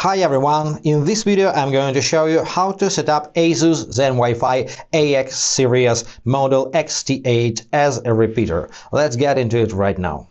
Hi everyone, in this video I'm going to show you how to set up Asus Zen Wi-Fi AX series model XT8 as a repeater. Let's get into it right now.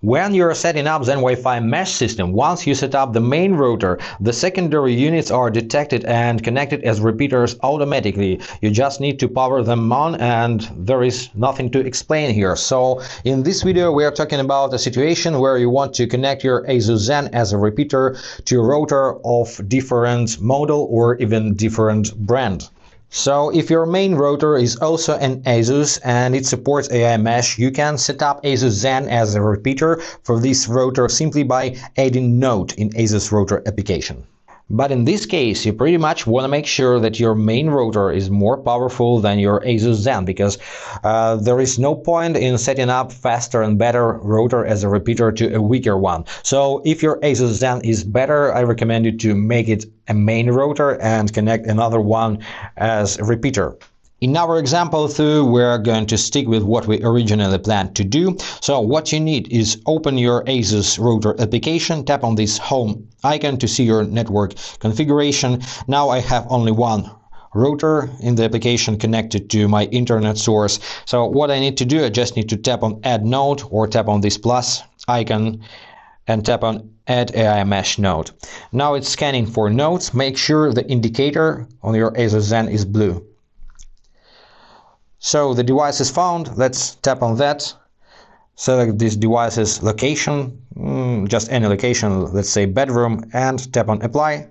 When you're setting up Zen Wi-Fi mesh system, once you set up the main router, the secondary units are detected and connected as repeaters automatically. You just need to power them on and there is nothing to explain here. So in this video we are talking about a situation where you want to connect your Asus Zen as a repeater to a router of different model or even different brand. So if your main router is also an Asus and it supports AI mesh, you can set up Asus Zen as a repeater for this router simply by adding Node in Asus Router application. But in this case, you pretty much want to make sure that your main router is more powerful than your Asus Zen, because there is no point in setting up faster and better router as a repeater to a weaker one. So if your Asus Zen is better, I recommend you to make it a main router and connect another one as a repeater. In our example though, we're going to stick with what we originally planned to do. So what you need is open your Asus Router application, tap on this home icon to see your network configuration. Now I have only one router in the application connected to my internet source. So what I need to do, I just need to tap on add node or tap on this plus icon and tap on add AI mesh node. Now it's scanning for nodes. Make sure the indicator on your Asus Zen is blue. So the device is found. Let's tap on that. Select this device's location, just any location, let's say bedroom, and tap on apply.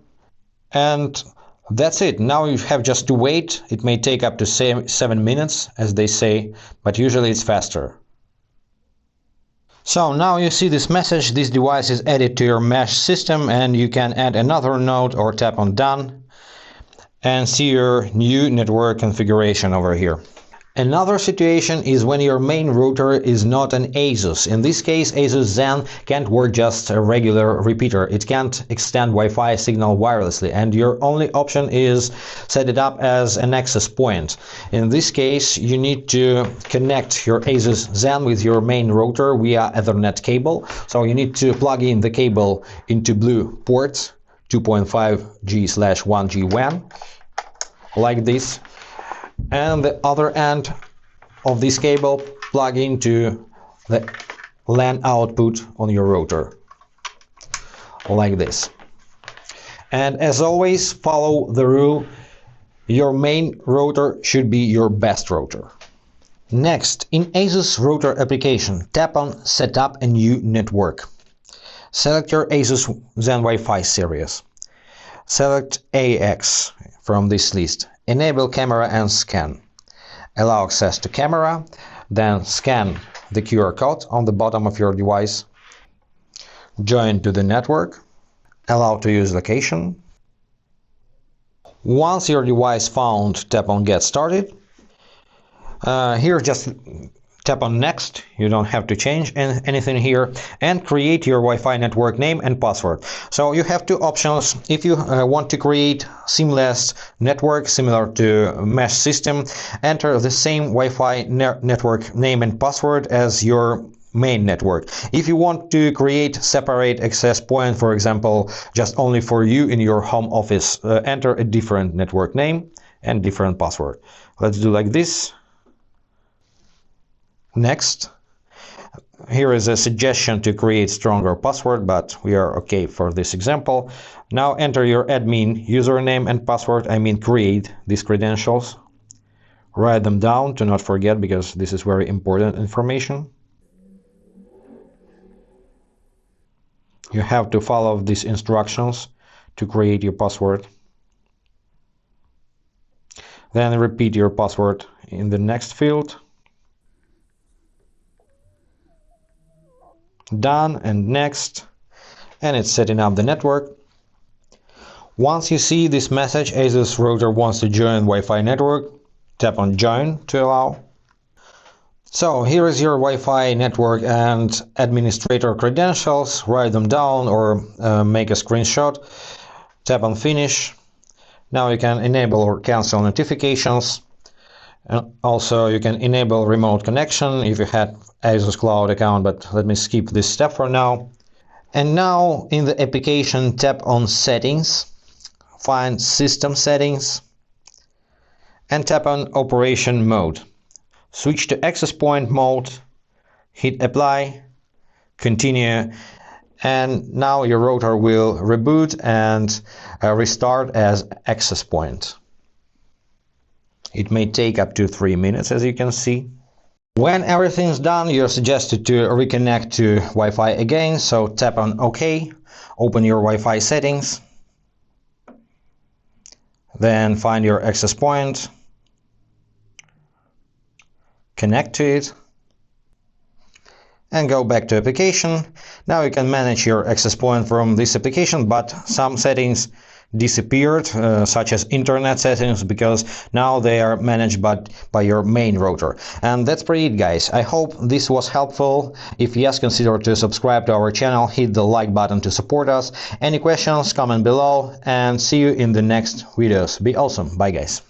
And that's it. Now you have just to wait. It may take up to 7 minutes, as they say, but usually it's faster. So now you see this message. This device is added to your mesh system, and you can add another node or tap on done and see your new network configuration over here. Another situation is when your main router is not an Asus. In this case, Asus Zen can't work just a regular repeater. It can't extend Wi-Fi signal wirelessly, and your only option is set it up as an access point. In this case, you need to connect your Asus Zen with your main router via Ethernet cable. So you need to plug in the cable into blue port 2.5G/1G WAN, like this. And the other end of this cable plug into the LAN output on your router, like this. And as always, follow the rule: your main router should be your best router. Next, in Asus Router application, tap on Set up a new network. Select your Asus Zen Wi-Fi series. Select AX from this list. Enable camera and scan. Allow access to camera, then scan the QR code on the bottom of your device. Join to the network. Allow to use location. Once your device found, tap on Get Started. Here just tap on Next. You don't have to change anything here, and create your Wi-Fi network name and password. So you have two options. If you want to create seamless network similar to mesh system, enter the same Wi-Fi network name and password as your main network. If you want to create separate access point, for example, just only for you in your home office, enter a different network name and different password. Let's do like this. Next, here is a suggestion to create stronger password, but we are okay for this example. Now enter your admin username and password. I mean, create these credentials. Write them down to not forget, because this is very important information. You have to follow these instructions to create your password. Then repeat your password in the next field. Done and next, and it's setting up the network. Once you see this message, Asus Router wants to join Wi-Fi network, tap on Join to allow. So here is your Wi-Fi network and administrator credentials. Write them down or make a screenshot. Tap on Finish. Now you can enable or cancel notifications. And also you can enable remote connection if you had Asus Cloud account, but let me skip this step for now. And now in the application, tap on Settings, find System Settings, and tap on Operation Mode. Switch to access point mode, hit Apply, continue, and now your router will reboot and restart as access point. It may take up to 3 minutes, as you can see. When everything's done, you're suggested to reconnect to Wi-Fi again, so tap on OK, open your Wi-Fi settings, then find your access point, connect to it, and go back to application. Now you can manage your access point from this application, but some settings disappeared, such as internet settings, because now they are managed by your main router. And that's pretty it, guys. I hope this was helpful. If yes, consider to subscribe to our channel, hit the like button to support us. Any questions, comment below, and see you in the next videos. Be awesome. Bye, guys.